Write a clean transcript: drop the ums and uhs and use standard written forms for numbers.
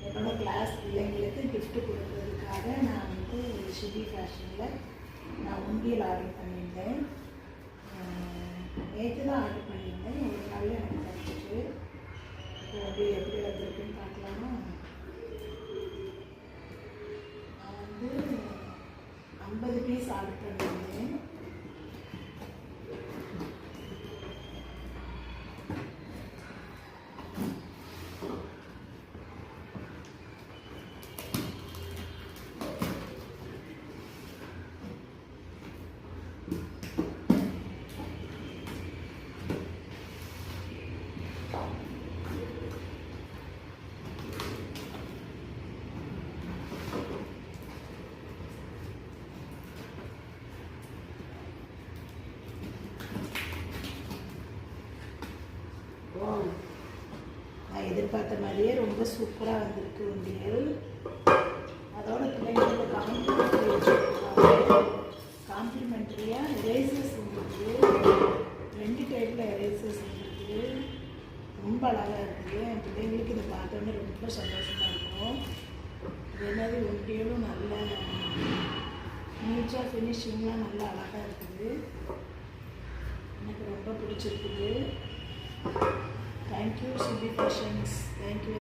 என்னோடய கிளாஸ் பிள்ளைங்களுக்கு கிஃப்ட்டு கொடுக்குறதுக்காக நான் வந்து ஷிபி ஃபேஷனில் நான் உண்டியல் ஆர்டர் பண்ணியிருந்தேன். நேற்று தான் ஆர்டர் பண்ணியிருந்தேன். ஒரு நாளில் எனக்கு கிடச்சிட்டு இப்போ உண்டியல் எப்படி வந்திருக்குன்னு பார்க்கலாமா? நான் வந்து 50 பீஸ் ஆர்டர் பண்ணியிருந்தேன். நான் எதிர்பார்த்த மாதிரியே ரொம்ப சூப்பராக வந்திருக்கு உண்டியல். அதோட பிள்ளைங்களுக்கு காம்ப்ளிமெண்ட்ரியாக எரேசர்ஸ் வந்துருக்கு. 2 டைப்பில் எரேசர்ஸ் வந்துருக்கு. ரொம்ப அழகாக இருக்குது. என் பிள்ளைங்களுக்கு இதை பார்த்தோன்னே ரொம்ப சந்தோஷமாக இருக்கும். இதே மாதிரி உண்டியலும் நல்ல நீட்டாக ஃபினிஷிங்லாம் நல்லா அழகாக இருக்குது. எனக்கு ரொம்ப பிடிச்சிருக்குது. Thank you, Shibhi Fashions. Thank you.